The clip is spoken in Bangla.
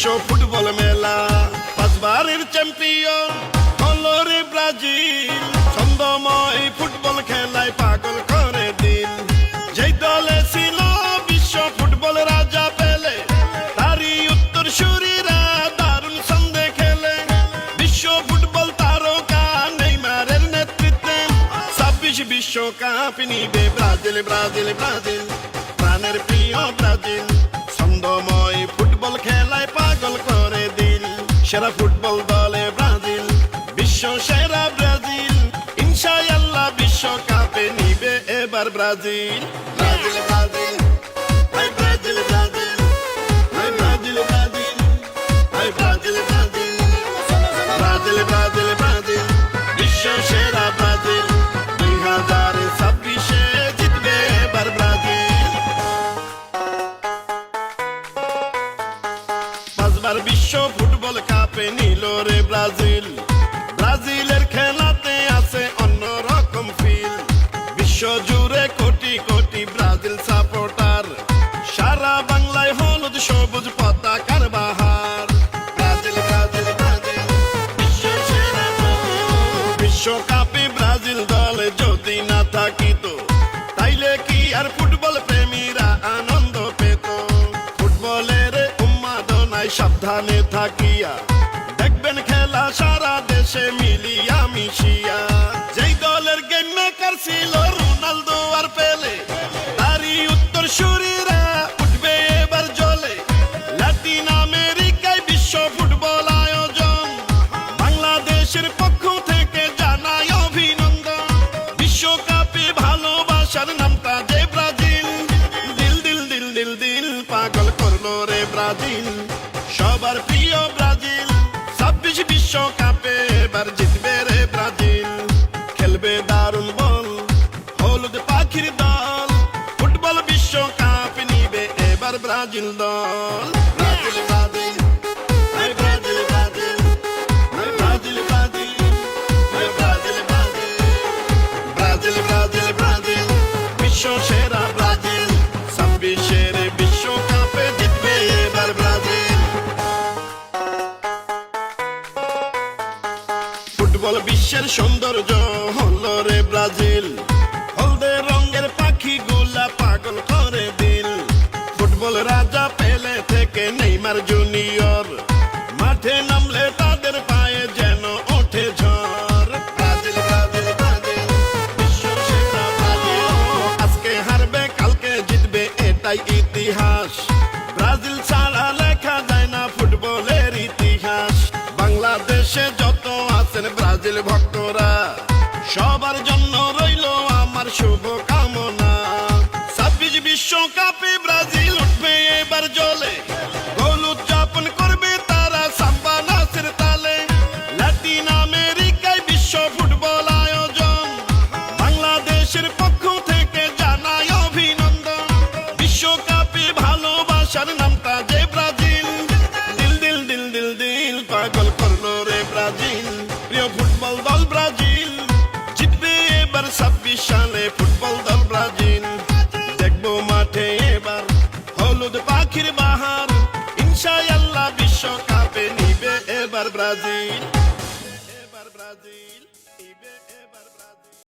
ফুটবল মেলা, পাঁচবারের চ্যাম্পিয়ন হলো রে ব্রাজিল। ছন্দময় ফুটবল খেলায় পাগল করে দিল। যেই দলে ছিল বিশ্ব ফুটবল রাজা পেলে, তারই উত্তরসূরিরা দারুণ ছন্দে খেলে। বিশ্ব ফুটবল তারকা নেইমারের নেতৃত্বে 26 বিশ্বকাপ নিবে ব্রাজিল, ব্রাজিল, ব্রাজিল, প্রাণের প্রিয় ব্রাজিল। ছন্দময় ফুটবল খেলায় পাগল করে দিল। সেরা ফুটবল দলে ব্রাজিল, বিশ্ব সেরা ব্রাজিল। ইনশাআল্লাহ বিশ্বকাপে নিবে এবার Brazil. Brazil, Brazil, hi Brazil, Brazil, hi Brazil, Brazil, hi Brazil, Brazil, Brazil, Brazil, Brazil, বিশ্ব সেরা ব্রাজিল। 2026-এ জিতবে এবার ব্রাজিল। পাঁচবার বিশ্ব ফুটবল কাপে নিল রে ব্রাজিল। ব্রাজিলের খেলাতে আছে অন্যরকম ফিল। বিশ্ব জুড়ে কোটি কোটি ব্রাজিল সাপোর্টার। সারা বাংলায় হলুদ সবুজ পতাকার বাহার। ব্রাজিল, ব্রাজিল, ব্রাজিল, বিশ্ব সেরা ব্রাজিল। বিশ্বকাপে ব্রাজিল দলে যদি না থাকিত, তাইলে কি আর ফুটবল প্রেমীরা আনন্দ পেত? ফুটবলের উন্মাদনায় সাবধানে থাকিয়া দেখবেন খেলা সারা দেশে মিলিয়া মিশিয়া। যেই দলের গেম মেকার ছিল রোনালদো আর পেলে, তারই উত্তরসূরিরা উঠবে এবার জ্বলে। লাতিন আমেরিকায় বিশ্ব ফুটবল আয়োজন, বাংলাদেশের পক্ষ থেকে জানাই অভিনন্দন। বিশ্বকাপে ভালোবাসার নামটা যে ব্রাজিল। দিল দিল দিল দিল দিল পাগল করলো রে ব্রাজিল। সবার প্রিয় ব্রাজিল। 26 বিশ্বকাপে এবার জিতবে রে ব্রাজিল। খেলবে দারুণ বল, হলুদ পাখির দল। ফুটবল বিশ্বকাপ নিবে এবার ব্রাজিল দল। Brazil, Brazil, hi Brazil, Brazil, hi Brazil, Brazil, hi Brazil, Brazil, Brazil, Brazil, Brazil, বিশ্ব সেরা ব্রাজিল। 26-এর বিশ্বকাপে জিতবে এবার ব্রাজিল। ফুটবল বিশ্বের সৌন্দর্য হলো রে ব্রাজিল। হলদে রঙের পাখিগুলা পাগল করে দিল। ফুটবল রাজা পেলে থেকে নেইমার জুনিয়র, মাঠে নামলে তাদের পায়ে যেন ওঠে ঝড়। ব্রাজিল, ব্রাজিল, ব্রাজিল, বিশ্ব সেরা ব্রাজিল। আজকে হারবে কালকে জিতবে এটাই ইতিহাস। ব্রাজিল ছাড়া লেখা যায় না ফুটবলের ইতিহাস। বাংলাদেশে যত আছেন ব্রাজিল ভক্তরা, সবার জন্য রইল আমার শুভ কামনা। 26 বিশ্বকাপে ব্রাজিল উঠবে এবার জ্বলে। গোল উদযাপন করবে তারা সাম্বা নাচের তালে। লাতিন আমেরিকায় বিশ্ব ফুটবল আয়োজন, বাংলাদেশের পক্ষ থেকে জানাই অভিনন্দন। বিশ্বকাপে ভালোবাসার নামটা যে ব্রাজিল। দিল দিল দিল দিল দিল পাগল করলো রে ব্রাজিল। প্রিয় ফুটবল দল ব্রাজিল, জিতবে এবার 26 সালে ফুটবল দল ব্রাজিল। দেখবো মাঠে এবার হলুদ পাখির বাহার। ইনশাআল্লাহ বিশ্বকাপে নিবে এবার ব্রাজিল। এবার ব্রাজিল নিবে এবার ব্রাজিল।